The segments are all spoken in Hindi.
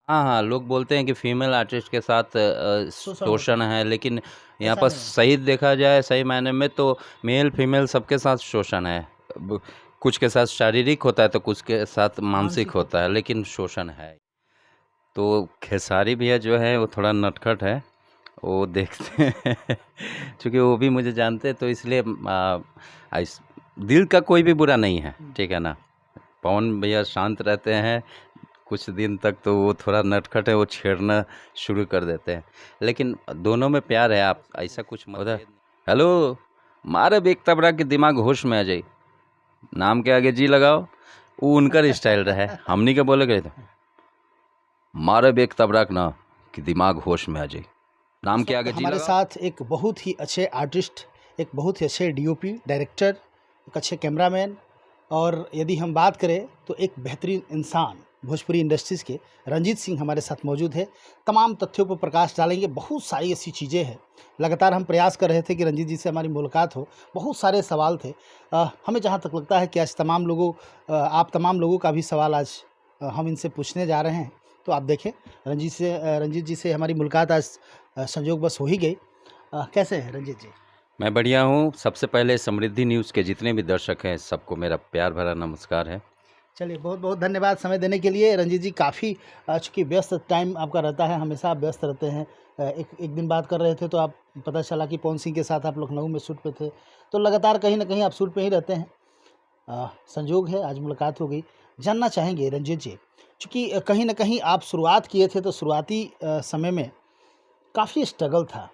हाँ, हाँ, लोग बोलते हैं कि फीमेल आर्टिस्ट के साथ शोषण होता शोषण है, है, लेकिन यहाँ ऐसा पर नहीं है। सही देखा जाए, सही मायने में तो मेल फीमेल सबके साथ शोषण है। कुछ के साथ शारीरिक होता है तो कुछ के साथ मानसिक मानसिक होता होता है, है। लेकिन शोषण है। तो खेसारी भैया जो है वो थोड़ा नटखट है, वो देखते हैं चूँकि वो भी मुझे जानते हैं, तो इसलिए दिल का कोई भी बुरा नहीं है, हम्म। ठीक है ना। पवन भैया शांत रहते हैं कुछ दिन तक, तो वो थोड़ा नटखट है, वो छेड़ना शुरू कर देते हैं, लेकिन दोनों में प्यार है। आप ऐसा कुछ मतभेद नहीं। हेलो, मारे बेक तबरा के दिमाग होश में आ जाई, नाम के आगे जी लगाओ, वो उनका स्टाइल रहा है, हमनी के बोले गए थे मारे बेक तबरा ना कि दिमाग होश में आ जाई, नाम इस के वक्त आगे जी हमारे लगाओ। साथ एक बहुत ही अच्छे आर्टिस्ट, एक बहुत ही अच्छे डीओपी डायरेक्टर, एक अच्छे कैमरामैन, और यदि हम बात करें तो एक बेहतरीन इंसान भोजपुरी इंडस्ट्रीज़ के रंजीत सिंह हमारे साथ मौजूद है। तमाम तथ्यों पर प्रकाश डालेंगे, बहुत सारी ऐसी चीज़ें हैं। लगातार हम प्रयास कर रहे थे कि रंजीत जी से हमारी मुलाकात हो, बहुत सारे सवाल थे। हमें जहाँ तक लगता है कि आज आप तमाम लोगों का भी सवाल आज हम इनसे पूछने जा रहे हैं। तो आप देखें, रंजीत जी से हमारी मुलाकात आज संजोग बस हो ही गई। कैसे हैं रंजीत जी? मैं बढ़िया हूँ। सबसे पहले समृद्धि न्यूज़ के जितने भी दर्शक हैं, सबको मेरा प्यार भरा नमस्कार है। चलिए, बहुत बहुत धन्यवाद समय देने के लिए। रंजीत जी काफ़ी चूँकि व्यस्त टाइम आपका रहता है, हमेशा आप व्यस्त रहते हैं। एक एक दिन बात कर रहे थे तो आप पता चला कि पवन सिंह के साथ आप लखनऊ में शूट पे थे, तो लगातार कहीं न कहीं आप शूट पे ही रहते हैं। संजोग है आज मुलाकात हो गई। जानना चाहेंगे रंजीत जी, चूँकि कहीं न कहीं आप शुरुआत किए थे तो शुरुआती समय में काफ़ी स्ट्रगल था।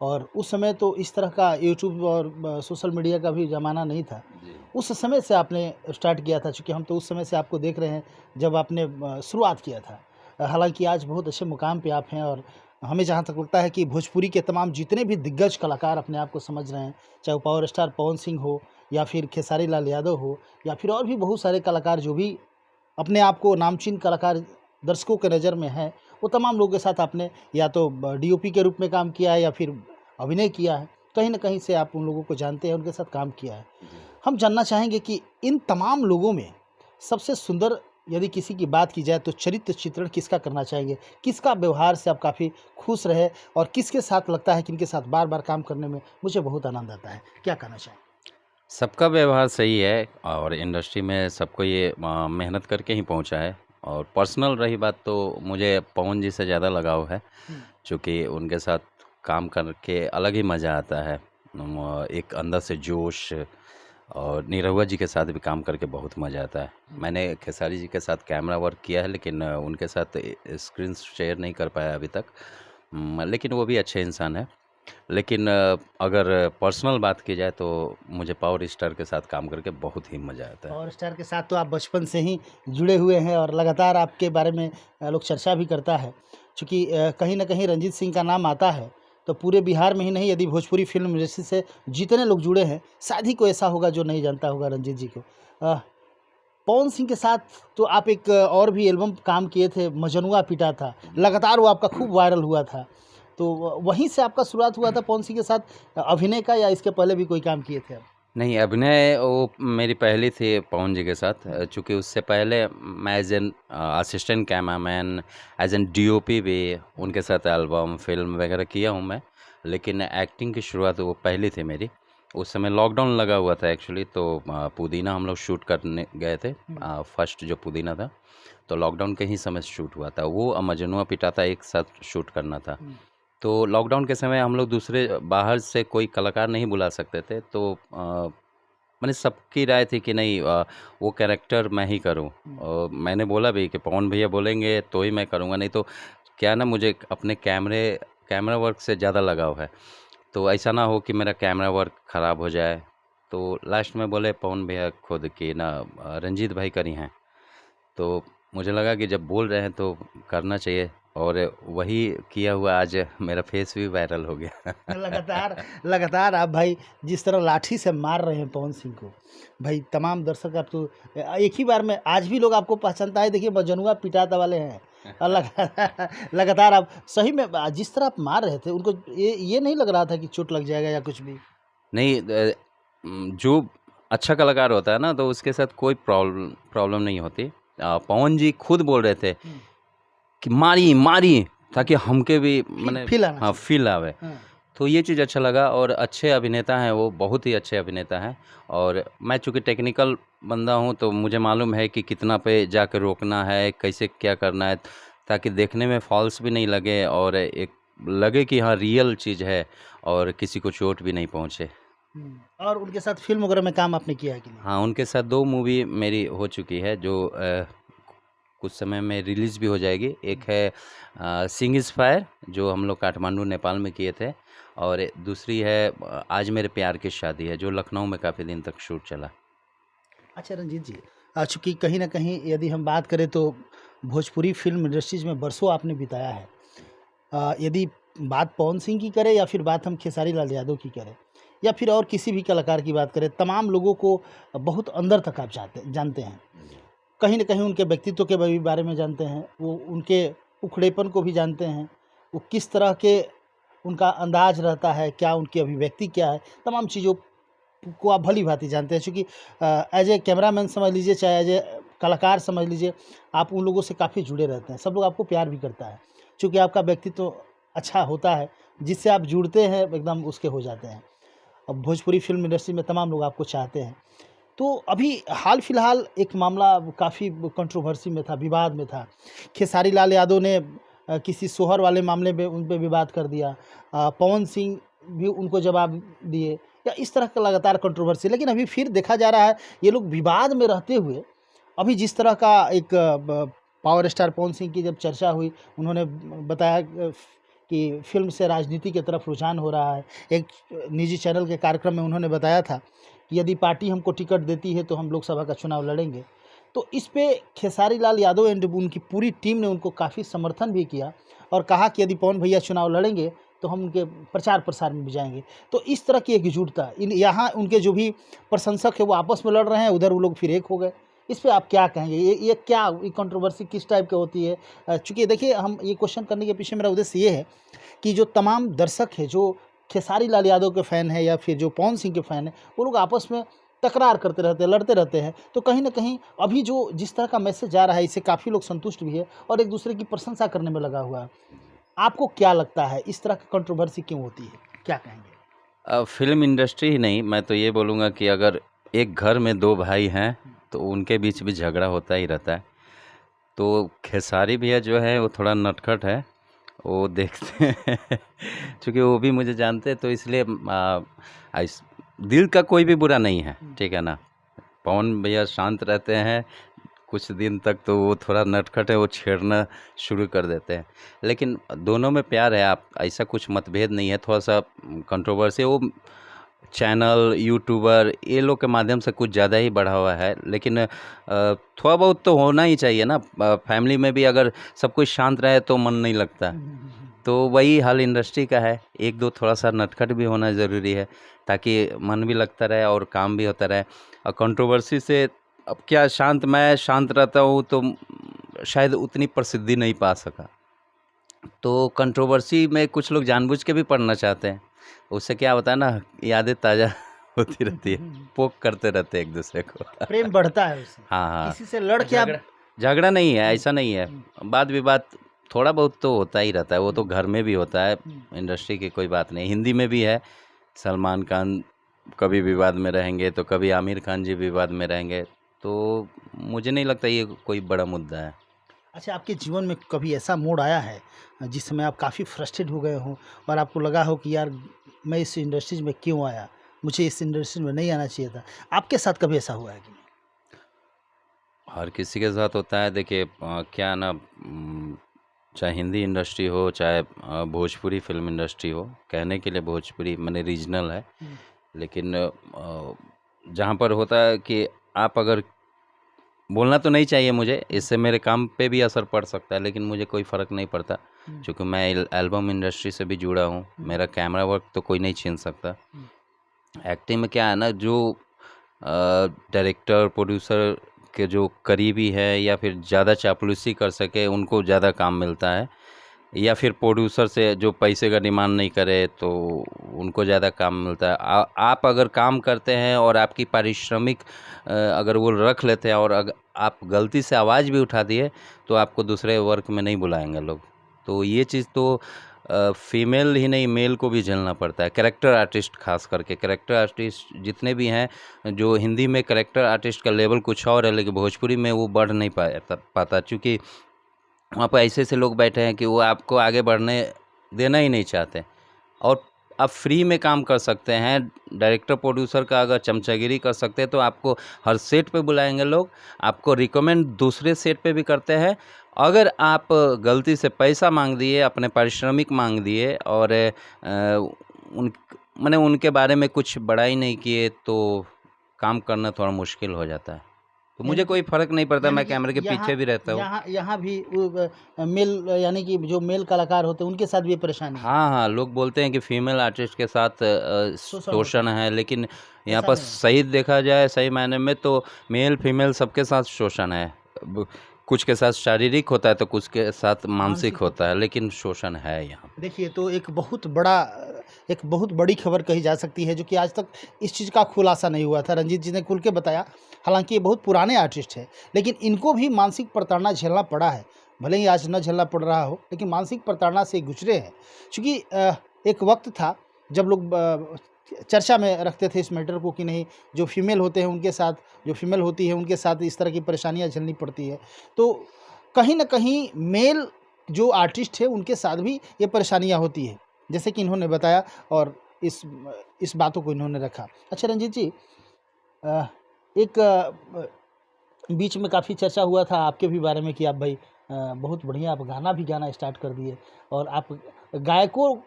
और उस समय तो इस तरह का यूट्यूब और सोशल मीडिया का भी ज़माना नहीं था। जी। उस समय से आपने स्टार्ट किया था, चूँकि हम तो उस समय से आपको देख रहे हैं जब आपने शुरुआत किया था। हालाँकि आज बहुत अच्छे मुकाम पे आप हैं, और हमें जहाँ तक लगता है कि भोजपुरी के तमाम जितने भी दिग्गज कलाकार अपने आप को समझ रहे हैं, चाहे वो पावर स्टार पवन सिंह हो, या फिर खेसारी लाल यादव हो, या फिर और भी बहुत सारे कलाकार जो भी अपने आप को नामचीन कलाकार दर्शकों के नज़र में हैं, वो तमाम लोगों के साथ आपने या तो डीओपी के रूप में काम किया है या फिर अभिनय किया है। कहीं न कहीं से आप उन लोगों को जानते हैं, उनके साथ काम किया है। जी। हम जानना चाहेंगे कि इन तमाम लोगों में सबसे सुंदर यदि किसी की बात की जाए तो चरित्र चित्रण किसका करना चाहेंगे? किसका व्यवहार से आप काफ़ी खुश रहे, और किसके साथ लगता है कि इनके साथ बार-बार काम करने में मुझे बहुत आनंद आता है? क्या कहना चाहेंगे? सबका व्यवहार सही है, और इंडस्ट्री में सबको ये मेहनत करके ही पहुंचा है। और पर्सनल रही बात, तो मुझे पवन जी से ज़्यादा लगाव है, हुँ, क्योंकि उनके साथ काम करके अलग ही मज़ा आता है। एक अंदर से जोश, और निरहुआ जी के साथ भी काम करके बहुत मज़ा आता है। हुँ। मैंने खेसारी जी के साथ कैमरा वर्क किया है, लेकिन उनके साथ स्क्रीन शेयर नहीं कर पाया अभी तक। लेकिन वो भी अच्छे इंसान हैं। लेकिन अगर पर्सनल बात की जाए, तो मुझे पावर स्टार के साथ काम करके बहुत ही मज़ा आता है। पावर स्टार के साथ तो आप बचपन से ही जुड़े हुए हैं, और लगातार आपके बारे में लोग चर्चा भी करता है। चूँकि कहीं न कहीं रंजीत सिंह का नाम आता है, तो पूरे बिहार में ही नहीं, यदि भोजपुरी फ़िल्म इंडस्ट्री से जितने लोग जुड़े हैं, शायद ही कोई ऐसा होगा जो नहीं जानता होगा रंजीत जी को। पवन सिंह के साथ तो आप एक और भी एल्बम काम किए थे, मजनुआ पिटा था। जी। लगातार वो आपका खूब वायरल हुआ था। तो वहीं से आपका शुरुआत हुआ था पवन सिंह के साथ अभिनय का, या इसके पहले भी कोई काम किए थे आप? नहीं, अभिनय वो मेरी पहली थी पवन जी के साथ, हुँ, चूँकि उससे पहले मैं as an assistant cameraman, as an DOP भी हुँ, उनके साथ एल्बम, फ़िल्म वगैरह किया हूँ मैं। लेकिन एक्टिंग की शुरुआत वो पहली थी मेरी। उस समय लॉकडाउन लगा हुआ था एक्चुअली, तो पुदीना हम लोग शूट करने गए थे। हुँ, फर्स्ट जो पुदीना था, तो लॉकडाउन के ही समय शूट हुआ था। वो मजनुआ पिटाता एक साथ शूट करना था। हुँ। तो लॉकडाउन के समय हम लोग दूसरे बाहर से कोई कलाकार नहीं बुला सकते थे, तो मैंने सबकी राय थी कि नहीं, वो कैरेक्टर मैं ही करूं। हुँ, और मैंने बोला भी कि पवन भैया बोलेंगे तो ही मैं करूंगा, नहीं तो क्या ना, मुझे अपने कैमरा वर्क से ज़्यादा लगाव है। तो ऐसा ना हो कि मेरा कैमरा वर्क ख़राब हो जाए। तो लास्ट में बोले पवन भैया खुद कि ना, रंजीत भाई करी हैं। तो मुझे लगा कि जब बोल रहे हैं तो करना चाहिए, और वही किया हुआ आज मेरा फेस भी वायरल हो गया। लगातार लगातार आप भाई जिस तरह लाठी से मार रहे हैं पवन सिंह को, भाई तमाम दर्शक आप तो एक ही बार में आज भी लोग आपको पहचानता है। देखिए मजनुआ पिटाता वाले हैं, और लगातार आप सही में जिस तरह आप मार रहे थे उनको, ये नहीं लग रहा था कि चोट लग जाएगा या कुछ भी? नहीं, जो अच्छा कलाकार होता है ना, तो उसके साथ कोई प्रॉब्लम प्रॉब्लम नहीं होती। पवन जी खुद बोल रहे थे हुँ, कि मारी मारी, ताकि हमके भी मैंने फील आना हाँ फील आवे। हाँ। तो ये चीज़ अच्छा लगा, और अच्छे अभिनेता हैं वो, बहुत ही अच्छे अभिनेता हैं। और मैं चूँकि टेक्निकल बंदा हूँ तो मुझे मालूम है कि कितना पे जाके रोकना है, कैसे क्या करना है, ताकि देखने में फॉल्स भी नहीं लगे और एक लगे कि हाँ रियल चीज़ है और किसी को चोट भी नहीं पहुँचे। और उनके साथ फिल्म वगैरह में काम आपने किया है कि नहीं? हाँ, उनके साथ 2 मूवी मेरी हो चुकी है जो कुछ समय में रिलीज़ भी हो जाएगी। एक है सिंह इज़ फायर, जो हम लोग काठमांडू नेपाल में किए थे, और दूसरी है आज मेरे प्यार की शादी है, जो लखनऊ में काफ़ी दिन तक शूट चला। अच्छा रंजीत जी, चूँकि कहीं न कहीं यदि हम बात करें तो भोजपुरी फ़िल्म इंडस्ट्रीज़ में बरसों आपने बिताया है। यदि बात पवन सिंह की करें या फिर बात हम खेसारी लाल यादव की करें या फिर और किसी भी कलाकार की बात करें, तमाम लोगों को बहुत अंदर तक आप जानते हैं। कहीं न कहीं उनके व्यक्तित्व के भी बारे में जानते हैं, वो उनके उखड़ेपन को भी जानते हैं, वो किस तरह के उनका अंदाज़ रहता है, क्या उनकी अभिव्यक्ति क्या है, तमाम चीज़ों को आप भली-भाँति जानते हैं। चूँकि एज़ ए कैमरामैन समझ लीजिए, चाहे एज़ ए कलाकार समझ लीजिए, आप उन लोगों से काफ़ी जुड़े रहते हैं। सब लोग आपको प्यार भी करता है, चूँकि आपका व्यक्तित्व अच्छा होता है, जिससे आप जुड़ते हैं एकदम उसके हो जाते हैं। अब भोजपुरी फ़िल्म इंडस्ट्री में तमाम लोग आपको चाहते हैं। तो अभी हाल-फिलहाल एक मामला काफ़ी कंट्रोवर्सी में था, विवाद में था। खेसारी लाल यादव ने किसी सोहर वाले मामले में उन पे विवाद कर दिया। पवन सिंह भी उनको जवाब दिए, या इस तरह का लगातार कंट्रोवर्सी। लेकिन अभी फिर देखा जा रहा है, ये लोग विवाद में रहते हुए अभी जिस तरह का एक पावर स्टार पवन सिंह की जब चर्चा हुई, उन्होंने बताया कि फ़िल्म से राजनीति की तरफ रुझान हो रहा है। एक निजी चैनल के कार्यक्रम में उन्होंने बताया था कि यदि पार्टी हमको टिकट देती है तो हम लोकसभा का चुनाव लड़ेंगे। तो इस पे खेसारी लाल यादव एंड उनकी पूरी टीम ने उनको काफ़ी समर्थन भी किया और कहा कि यदि पवन भैया चुनाव लड़ेंगे तो हम उनके प्रचार प्रसार में भी जाएँगे। तो इस तरह की एकजुटता इन यहाँ उनके जो भी प्रशंसक हैं वो आपस में लड़ रहे हैं, उधर वो लोग फिर एक हो गए। इस पे आप क्या कहेंगे? ये क्या ये कंट्रोवर्सी किस टाइप की होती है? चूँकि देखिए, हम ये क्वेश्चन करने के पीछे मेरा उद्देश्य ये है कि जो तमाम दर्शक हैं, जो खेसारी लाल यादव के फ़ैन हैं या फिर जो पवन सिंह के फ़ैन हैं, वो लोग आपस में तकरार करते रहते हैं, लड़ते रहते हैं। तो कहीं न कहीं अभी जो जिस तरह का मैसेज जा रहा है, इससे काफ़ी लोग संतुष्ट भी है और एक-दूसरे की प्रशंसा करने में लगा हुआ है। आपको क्या लगता है, इस तरह की कंट्रोवर्सी क्यों होती है? क्या कहेंगे? फ़िल्म इंडस्ट्री ही नहीं, मैं तो ये बोलूँगा कि अगर एक घर में 2 भाई हैं, तो उनके बीच भी झगड़ा होता ही रहता है। तो खेसारी भैया जो है वो थोड़ा नटखट है, वो देखते हैं चूँकि वो भी मुझे जानते हैं, तो इसलिए इस दिल का कोई भी बुरा नहीं है, ठीक है ना? पवन भैया शांत रहते हैं, कुछ दिन तक तो वो थोड़ा नटखट है, वो छेड़ना शुरू कर देते हैं। लेकिन दोनों में प्यार है, आप ऐसा कुछ मतभेद नहीं है, थोड़ा-सा कंट्रोवर्सी वो चैनल, यूट्यूबर ये लोग के माध्यम से कुछ ज़्यादा ही बढ़ा हुआ है। लेकिन थोड़ा बहुत तो होना ही चाहिए ना, फैमिली में भी अगर सब कुछ शांत रहे तो मन नहीं लगता। तो वही हाल इंडस्ट्री का है, 1-2 थोड़ा-सा नटखट भी होना ज़रूरी है, ताकि मन भी लगता रहे और काम भी होता रहे। और कंट्रोवर्सी से अब क्या, मैं शांत रहता हूँ तो शायद उतनी प्रसिद्धि नहीं पा सका। तो कंट्रोवर्सी में कुछ लोग जानबूझ के भी पढ़ना चाहते हैं। उससे क्या होता है ना, यादें ताज़ा होती रहती है, पोक करते रहते हैं एक-दूसरे को। प्रेम बढ़ता है उससे। हाँ, हाँ। किसी से लड़ के आप झगड़ा नहीं है, ऐसा नहीं है। वाद-विवाद थोड़ा बहुत तो होता ही रहता है, वो तो घर में भी होता है, इंडस्ट्री की कोई बात नहीं। हिंदी में भी है, सलमान खान कभी विवाद में रहेंगे, तो कभी आमिर खान जी विवाद में रहेंगे, तो मुझे नहीं लगता ये कोई बड़ा मुद्दा है। अच्छा, आपके जीवन में कभी ऐसा मोड़ आया है जिस समय आप काफ़ी फ्रस्ट्रेट हो गए हों और आपको लगा हो कि यार मैं इस इंडस्ट्रीज में क्यों आया, मुझे इस इंडस्ट्री में नहीं आना चाहिए था? आपके साथ कभी ऐसा हुआ है कि नहीं? हर किसी के साथ होता है, देखिए क्या है ना, चाहे हिंदी इंडस्ट्री हो, चाहे भोजपुरी फिल्म इंडस्ट्री हो, कहने के लिए भोजपुरी माने रीजनल है, लेकिन जहाँ पर होता है कि आप अगर बोलना तो नहीं चाहिए मुझे, इससे मेरे काम पे भी असर पड़ सकता है, लेकिन मुझे कोई फ़र्क नहीं पड़ता, क्योंकि मैं एल्बम इंडस्ट्री से भी जुड़ा हूँ, मेरा कैमरा वर्क तो कोई नहीं छीन सकता। एक्टिंग में क्या है ना, जो डायरेक्टर, प्रोड्यूसर के जो करीबी है या फिर ज़्यादा चापलूसी कर सके, उनको ज़्यादा काम मिलता है, या फिर प्रोड्यूसर से जो पैसे का डिमांड नहीं करे तो उनको ज़्यादा काम मिलता है। आप अगर काम करते हैं और आपकी पारिश्रमिक अगर वो रख लेते हैं और आप गलती से आवाज़ भी उठा दिए तो आपको दूसरे वर्क में नहीं बुलाएंगे लोग। तो ये चीज़ तो फीमेल ही नहीं, मेल को भी झेलना पड़ता है। कैरेक्टर आर्टिस्ट खास करके, कैरेक्टर आर्टिस्ट जितने भी हैं, जो हिंदी में कैरेक्टर आर्टिस्ट का लेवल कुछ और है, लेकिन भोजपुरी में वो बढ़ नहीं पाता, क्योंकि वहाँ पर ऐसे ऐसे लोग बैठे हैं कि वो आपको आगे बढ़ने देना ही नहीं चाहते। और आप फ्री में काम कर सकते हैं, डायरेक्टर प्रोड्यूसर का अगर चमचागिरी कर सकते हैं तो आपको हर सेट पे बुलाएंगे लोग, आपको रिकमेंड दूसरे सेट पे भी करते हैं। अगर आप गलती से पैसा मांग दिए, अपने पारिश्रमिक मांग दिए और उन मैंने उनके बारे में कुछ बड़ाई नहीं किए तो काम करना थोड़ा मुश्किल हो जाता है। तो मुझे यानी कोई कि फ़र्क नहीं पड़ता, यानी मैं कि कैमरे के यहाँ पीछे भी रहता हूँ। यहाँ यहाँ भी मेल यानी कि जो मेल कलाकार होते हैं उनके साथ भी ये परेशानी है, हाँ, हाँ, लोग बोलते हैं कि फीमेल आर्टिस्ट के साथ शोषण होता शोषण है, लेकिन यहाँ ऐसा पर नहीं है। सही देखा जाए, सही मायने में तो मेल फीमेल सबके साथ शोषण है। कुछ के साथ शारीरिक होता है तो कुछ के साथ मानसिक मानसिक होता होता है, है। लेकिन शोषण है यहाँ। देखिए, तो एक बहुत बड़ी खबर कही जा सकती है जो कि आज तक इस चीज़ का खुलासा नहीं हुआ था। रंजीत जी ने खुल के बताया, हालाँकि ये बहुत पुराने आर्टिस्ट हैं, लेकिन इनको भी मानसिक प्रताड़ना झेलना पड़ा है। भले ही आज न झेलना पड़ रहा हो, लेकिन मानसिक प्रताड़ना से गुज़रे हैं। चूँकि एक वक़्त था जब लोग चर्चा में रखते थे इस मैटर को कि नहीं, जो फीमेल होते हैं उनके साथ, जो फीमेल होती है उनके साथ इस तरह की परेशानियाँ झेलनी पड़ती है। तो कहीं न कहीं मेल जो आर्टिस्ट है उनके साथ भी ये परेशानियाँ होती है, जैसे कि इन्होंने बताया और इस बातों को इन्होंने रखा। अच्छा रंजीत जी, अ, एक बीच में काफ़ी चर्चा हुआ था आपके भी बारे में कि आप भाई बहुत बढ़िया आप गाना भी गाना स्टार्ट कर दिए और आप गायकों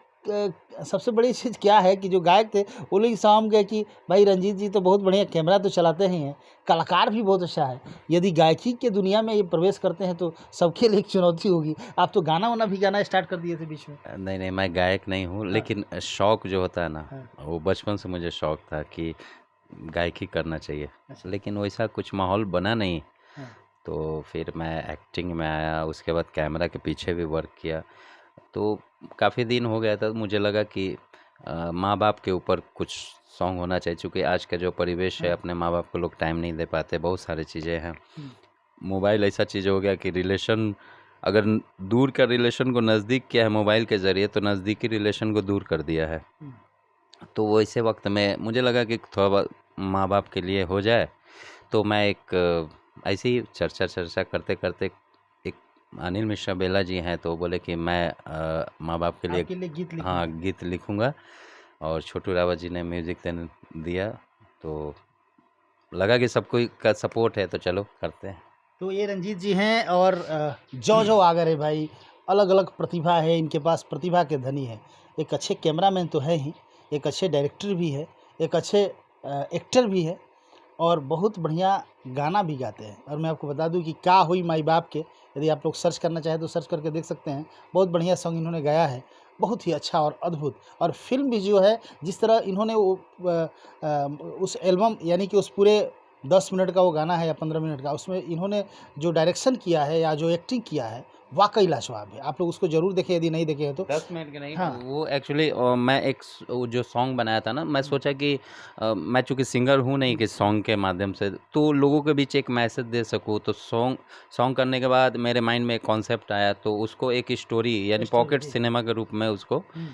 सबसे बड़ी चीज़ क्या है कि जो गायक थे वो लोग शाम गए कि भाई रंजीत जी तो बहुत बढ़िया कैमरा तो चलाते ही हैं, कलाकार भी बहुत अच्छा है, यदि गायकी के दुनिया में ये प्रवेश करते हैं तो सबके लिए एक चुनौती होगी। आप तो गाना वाना भी गाना स्टार्ट कर दिए थे बीच में। नहीं, नहीं, मैं गायक नहीं हूँ, हाँ, लेकिन शौक जो होता है ना, हाँ, वो बचपन से मुझे शौक था कि गायकी करना चाहिए, अच्छा, लेकिन वैसा कुछ माहौल बना नहीं। हाँ, तो फिर मैं एक्टिंग में आया, उसके बाद कैमरा के पीछे भी वर्क किया। तो काफ़ी दिन हो गया था, मुझे लगा कि माँ बाप के ऊपर कुछ सॉन्ग होना चाहिए, क्योंकि आज का जो परिवेश है, हाँ, अपने माँ बाप को लोग टाइम नहीं दे पाते, बहुत सारी चीज़ें हैं। हुँ, मोबाइल ऐसा चीज़ हो गया कि रिलेशन, अगर दूर का रिलेशन को नज़दीक किया है मोबाइल के ज़रिए, तो नज़दीकी रिलेशन को दूर कर दिया है। हुँ, तो वो ऐसे वक्त में मुझे लगा कि थोड़ा बहुत माँ बाप के लिए हो जाए। तो मैं एक ऐसे ही चर्चा चर्चा करते करते, एक अनिल मिश्रा बेला जी हैं, तो बोले कि मैं माँ बाप के लिए, आपके लिए गीत हाँ, लिखूँगा। गीत लिखूँगा। और छोटू रावत जी ने म्यूज़िक देने दिया, तो लगा कि सब कोई का सपोर्ट है तो चलो करते हैं। तो ये रंजीत जी हैं और जौ आगर है भाई, अलग-अलग प्रतिभा है, इनके पास प्रतिभा के धनी हैं। एक अच्छे कैमरामैन तो हैं ही, एक अच्छे डायरेक्टर भी है, एक अच्छे एक्टर भी है और बहुत बढ़िया गाना भी गाते हैं। और मैं आपको बता दूँ कि का हुई माई बाप के, यदि आप लोग सर्च करना चाहें तो सर्च करके देख सकते हैं। बहुत बढ़िया सॉन्ग इन्होंने गाया है, बहुत ही अच्छा और अद्भुत। और फ़िल्म भी जो है, जिस तरह इन्होंने वो उस एल्बम यानी कि उस पूरे 10 मिनट का वो गाना है या 15 मिनट का, उसमें इन्होंने जो डायरेक्शन किया है या जो एक्टिंग किया है, वाक़ई लाजवाब है। आप लोग उसको ज़रूर देखें यदि नहीं देखे हैं तो। 10 मिनट के नहीं, हाँ, वो एक्चुअली मैं एक वो जो सॉन्ग बनाया था ना, मैं हुँ, सोचा कि मैं चूँकि सिंगर हूँ नहीं कि सॉन्ग के माध्यम से तो लोगों के बीच एक मैसेज दे सकूँ, तो सॉन्ग सॉन्ग करने के बाद मेरे माइंड में एक कॉन्सेप्ट आया, तो उसको एक स्टोरी यानी स्टोरी पॉकेट जी। सिनेमा के रूप में उसको हुँ,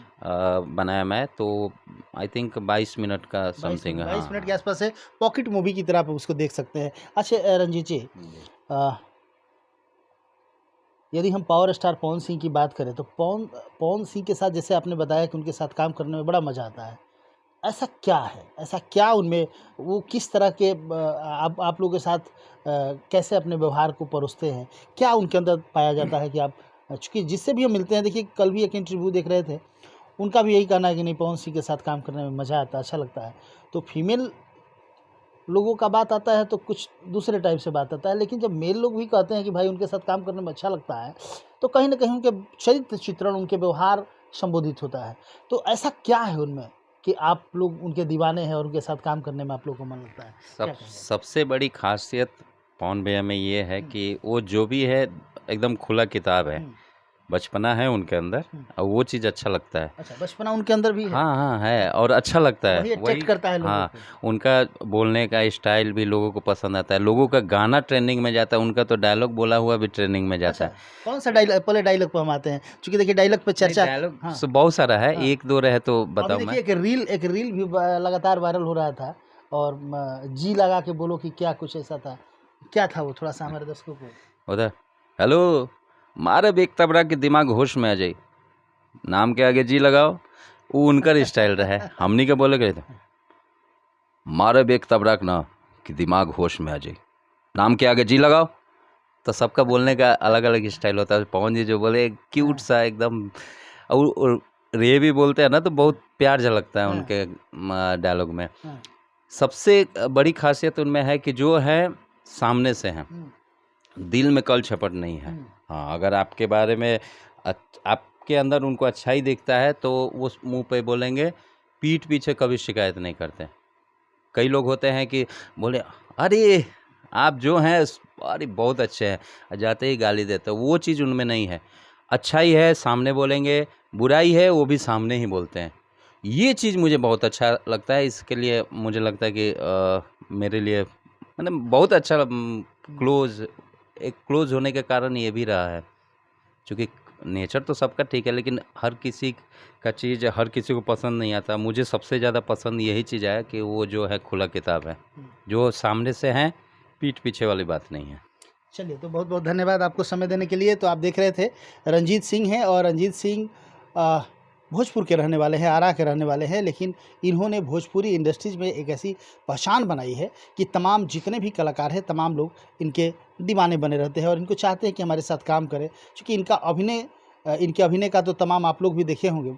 बनाया मैं। तो आई थिंक 22 मिनट का 22 समथिंग, हाँ, 22 मिनट के हाँ। आसपास है, पॉकेट मूवी की तरह आप उसको देख सकते हैं। अच्छा रंजीत जी, जी। अ, यदि हम पावर स्टार पवन सिंह की बात करें तो पवन सिंह के साथ जैसे आपने बताया कि उनके साथ काम करने में बड़ा मज़ा आता है। ऐसा क्या है? ऐसा क्या उनमें, वो किस तरह के आप लोगों के साथ कैसे अपने व्यवहार को परोसते हैं? क्या उनके अंदर पाया जाता है कि आप चूँकि जिससे भी हम मिलते हैं, देखिए कल भी एक इंटरव्यू देख रहे थे, उनका भी यही कहना है कि नहीं पवन सिंह के साथ काम करने में मज़ा आता है, अच्छा लगता है। तो फीमेल लोगों का बात आता है तो कुछ दूसरे टाइप से बात आता है, लेकिन जब मेल लोग भी कहते हैं कि भाई उनके साथ काम करने में अच्छा लगता है, तो कहीं न कहीं उनके चरित्र चित्रण, उनके व्यवहार संबोधित होता है। तो ऐसा क्या है उनमें कि आप लोग उनके दीवाने हैं और उनके साथ काम करने में आप लोगों को मन लगता है? क्या कहेंगे? सबसे बड़ी खासियत पवन भैया में ये है हुँ, कि वो जो भी है एकदम खुला किताब है। हुँ, बचपना है उनके अंदर और वो चीज़ अच्छा लगता है। अच्छा, बचपना उनके अंदर भी है। हाँ हाँ है और अच्छा लगता है वही अट्रैक्ट करता है लोगों हाँ को। उनका बोलने का स्टाइल भी लोगों को पसंद आता है, लोगों का गाना ट्रेंडिंग में जाता है, उनका तो डायलॉग बोला हुआ भी ट्रेंडिंग में जाता अच्छा, है। कौन सा डायलॉग, पहले डायलॉग पे हम आते हैं, क्योंकि देखिए डायलॉग पे चर्चा। डायलॉग हाँ, बहुत सारा है, हाँ। एक दो रहे तो अभी बताऊं मैं। देखिए एक रील भी लगातार वायरल हो रहा था, और जी लगा के बोलो कि क्या, कुछ ऐसा था। क्या था वो, थोड़ा सा हमारे दर्शकों को। उधर हेलो मारे बेक तबरा के दिमाग होश में आ जाए, नाम के आगे जी लगाओ, वो उनका स्टाइल रहा है, हमनी के बोले गए थे मारे बेक तबराक ना कि दिमाग होश में आ जाए, नाम के आगे जी लगाओ। तो सबका बोलने का अलग अलग स्टाइल होता है। पवन जी जो बोले क्यूट हाँ, सा एकदम, और रे भी बोलते हैं ना तो बहुत प्यार झलकता है हाँ, उनके डायलॉग में। हाँ, सबसे बड़ी खासियत उनमें है कि जो है सामने से हैं, दिल में कल छपट नहीं है। हाँ अगर आपके बारे में आपके अंदर उनको अच्छाई दिखता है तो वो मुंह पे बोलेंगे, पीठ पीछे कभी शिकायत नहीं करते। कई लोग होते हैं कि बोले अरे आप जो हैं अरे बहुत अच्छे हैं, जाते ही गाली देते, वो चीज़ उनमें नहीं है। अच्छाई है सामने बोलेंगे, बुराई है वो भी सामने ही बोलते हैं। ये चीज़ मुझे बहुत अच्छा लगता है, इसके लिए मुझे लगता है कि मेरे लिए मैंने बहुत अच्छा क्लोज, एक क्लोज होने के कारण ये भी रहा है, क्योंकि नेचर तो सबका ठीक है लेकिन हर किसी का चीज़ हर किसी को पसंद नहीं आता। मुझे सबसे ज़्यादा पसंद यही चीज़ है कि वो जो है खुला किताब है, जो सामने से हैं, पीठ पीछे वाली बात नहीं है। चलिए, तो बहुत बहुत धन्यवाद आपको समय देने के लिए। तो आप देख रहे थे रंजीत सिंह हैं, और रंजीत सिंह भोजपुर के रहने वाले हैं, आरा के रहने वाले हैं, लेकिन इन्होंने भोजपुरी इंडस्ट्रीज में एक ऐसी पहचान बनाई है कि तमाम जितने भी कलाकार हैं, तमाम लोग इनके दीवाने बने रहते हैं और इनको चाहते हैं कि हमारे साथ काम करें, क्योंकि इनके अभिनय का तो तमाम आप लोग भी देखे होंगे,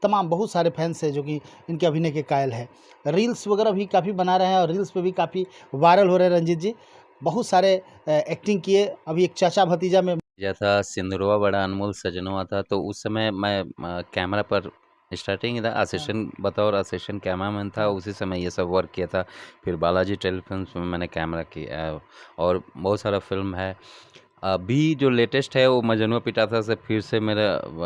तमाम बहुत सारे फैंस हैं जो कि इनके अभिनय के कायल हैं। रील्स वगैरह भी काफ़ी बना रहे हैं और रील्स पे भी काफ़ी वायरल हो रहे हैं रंजीत जी। बहुत सारे एक्टिंग किए, अभी एक चाचा भतीजा में। जैसा सिंदूरवा बड़ा अनमोल सजनवा था, तो उस समय मैं कैमरा पर स्टार्टिंग था, असिस्टेंट बतौर असिस्टेंट कैमरामैन था, उसी समय ये सब वर्क किया था। फिर बालाजी टेलीफिल्म्स में मैंने कैमरा किया और बहुत सारा फिल्म है। अभी जो लेटेस्ट है वो मजनुआ पिटाथा से फिर से मेरा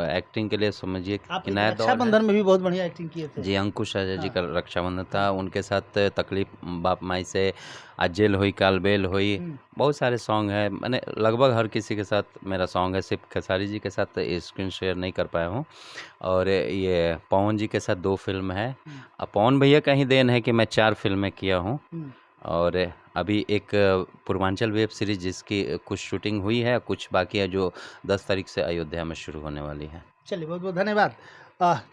एक्टिंग के लिए समझिए आप कि एक नया दौर है। रक्षाबंधन में भी बहुत बढ़िया एक्टिंग किए थे। जी अंकुश राजा जी हाँ, का रक्षाबंधन था, उनके साथ तकलीफ बाप माई से, अजेल हुई कालबेल हुई, बहुत सारे सॉन्ग हैं। मैंने लगभग हर किसी के साथ मेरा सॉन्ग है, सिर्फ खेसारी जी के साथ स्क्रीन शेयर नहीं कर पाया हूँ। और ये पवन जी के साथ 2 फिल्म है। पवन भैया का ही देन है कि मैं 4 फिल्में किया हूँ। और अभी एक पूर्वांचल वेब सीरीज जिसकी कुछ शूटिंग हुई है, कुछ बाकी है, जो 10 तारीख से अयोध्या में शुरू होने वाली है। चलिए, बहुत बहुत धन्यवाद।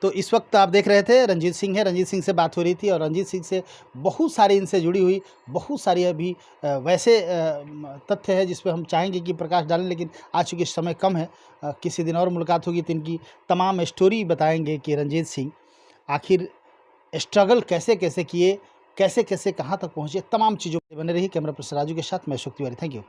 तो इस वक्त आप देख रहे थे रंजीत सिंह है, रंजीत सिंह से बात हो रही थी, और रंजीत सिंह से बहुत सारी इनसे जुड़ी हुई बहुत सारी अभी वैसे तथ्य है जिस पे हम चाहेंगे कि प्रकाश डालें, लेकिन आज चूँकि समय कम है, किसी दिन और मुलाकात होगी तो इनकी तमाम स्टोरी बताएंगे कि रंजीत सिंह आखिर स्ट्रगल कैसे कैसे किए, कैसे कैसे कहाँ तक पहुँचे, तमाम चीज़ों पर बने रही। कैमरा पर्सन राजू के साथ मैं अशोक तिवारी, थैंक यू।